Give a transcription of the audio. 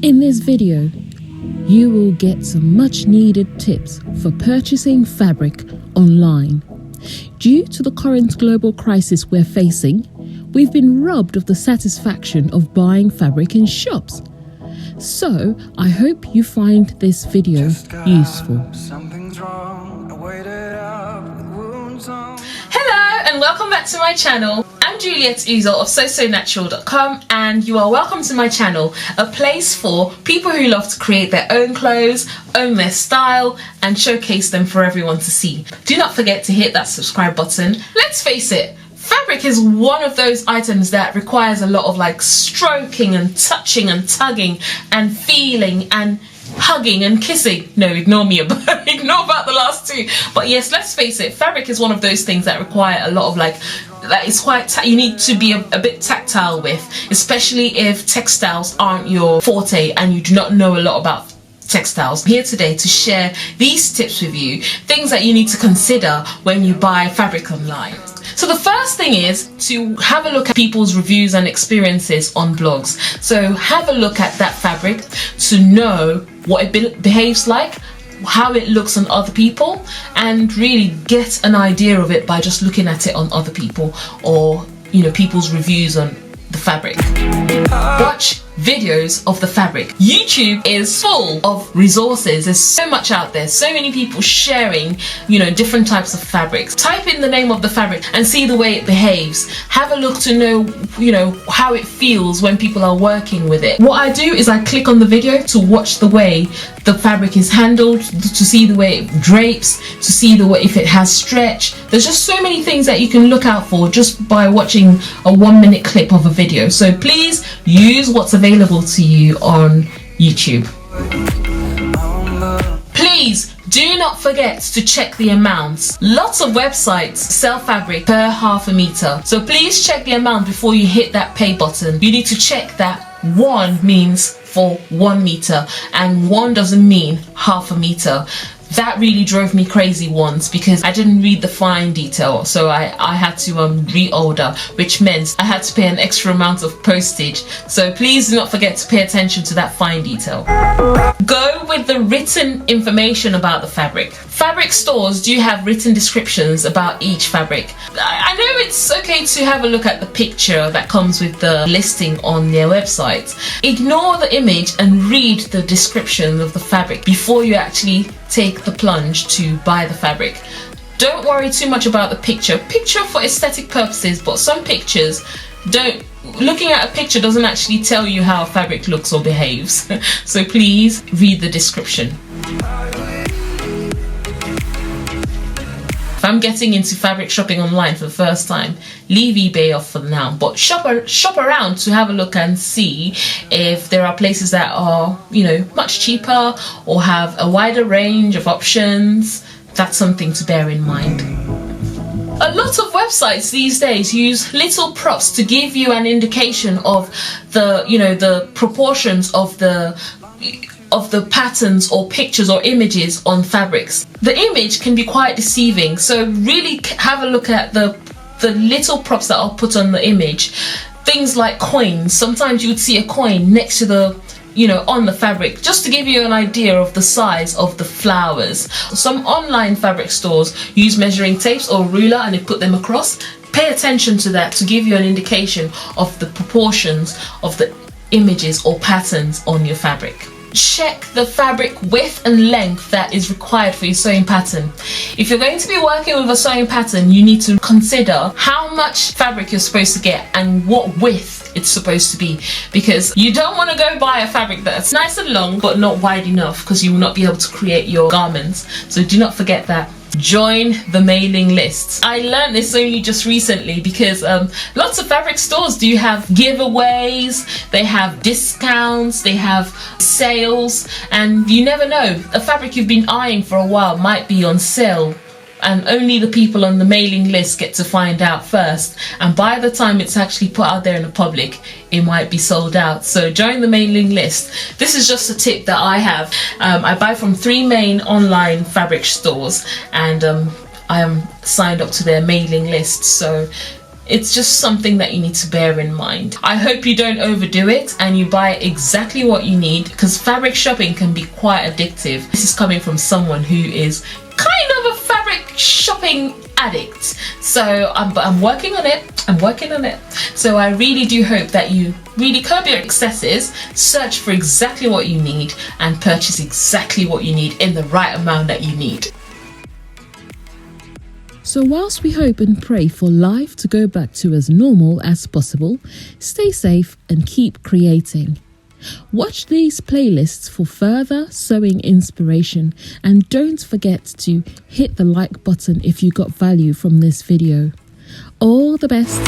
In this video, you will get some much needed tips for purchasing fabric online. Due to the current global crisis we're facing, we've been robbed of the satisfaction of buying fabric in shops. So, I hope you find this video useful. Hello and welcome back to my channel. I'm Juliet Uzor of SoSoNatural.com, and you are welcome to my channel, a place for people who love to create their own clothes, own their style and showcase them for everyone to see. Do not forget to hit that subscribe button. Let's face it, fabric is one of those items that requires a lot of stroking and touching and tugging and feeling and hugging and kissing. No, ignore about the last two. But yes, let's face it, fabric is one of those things that require a lot of it's quite you need to be a bit tactile with, especially if textiles aren't your forte and you do not know a lot about textiles. I'm here today to share these tips with you, things that you need to consider when you buy fabric online. So the first thing is to have a look at people's reviews and experiences on blogs. So have a look at that fabric to know what it behaves like, how it looks on other people, and really get an idea of it by just looking at it on other people or people's reviews on the fabric. Watch videos of the fabric. YouTube is full of resources. There's so much out there, so many people sharing different types of fabrics. Type in the name of the fabric and see the way it behaves. Have a look to know how it feels when people are working with it. What I do is I click on the video to watch the way the fabric is handled, to see the way it drapes, to see the way if it has stretch. There's just so many things that you can look out for just by watching a 1-minute clip of a video. So please use what's available to you on YouTube. Please do not forget to check the amounts. Lots of websites sell fabric per half a meter, so please check the amount before you hit that pay button. You need to check that 1 means for 1 meter and 1 doesn't mean half a meter. That really drove me crazy once because I didn't read the fine detail, so I had to reorder, which meant I had to pay an extra amount of postage. So please do not forget to pay attention to that fine detail. Go with the written information about the fabric. Fabric stores do have written descriptions about each fabric. I know it's okay to have a look at the picture that comes with the listing on their website. Ignore the image and read the description of the fabric before you actually take the plunge to buy the fabric. Don't worry too much about the picture for aesthetic purposes, but some pictures looking at a picture doesn't actually tell you how a fabric looks or behaves. So please read the description. If I'm getting into fabric shopping online for the first time, leave eBay off for now, but shop around to have a look and see if there are places that are much cheaper or have a wider range of options. That's something to bear in mind. A lot of websites these days use little props to give you an indication of the proportions of the patterns or pictures or images on fabrics. The image can be quite deceiving, so really have a look at the little props that are put on the image. Things like coins. Sometimes you would see a coin next to the on the fabric, just to give you an idea of the size of the flowers. Some online fabric stores use measuring tapes or ruler and they put them across. Pay attention to that to give you an indication of the proportions of the images or patterns on your fabric. Check the fabric width and length that is required for your sewing pattern. If you're going to be working with a sewing pattern, you need to consider how much fabric you're supposed to get and what width it's supposed to be, because you don't want to go buy a fabric that's nice and long but not wide enough, because you will not be able to create your garments. So do not forget that. Join the mailing lists. I learned this only just recently because lots of fabric stores do have giveaways, they have discounts, they have sales, and you never know, a fabric you've been eyeing for a while might be on sale, and only the people on the mailing list get to find out first, and by the time it's actually put out there in the public, it might be sold out. So join the mailing list. This is just a tip that I have. I buy from 3 main online fabric stores, and I am signed up to their mailing list, so It's just something that you need to bear in mind. I hope you don't overdo it and you buy exactly what you need, because fabric shopping can be quite addictive. This is coming from someone who is kind of a fabric shopping addict. So I'm working on it. So I really do hope that you really curb your excesses, search for exactly what you need, and purchase exactly what you need in the right amount that you need. So whilst we hope and pray for life to go back to as normal as possible, stay safe and keep creating. Watch these playlists for further sewing inspiration, and don't forget to hit the like button if you got value from this video. All the best.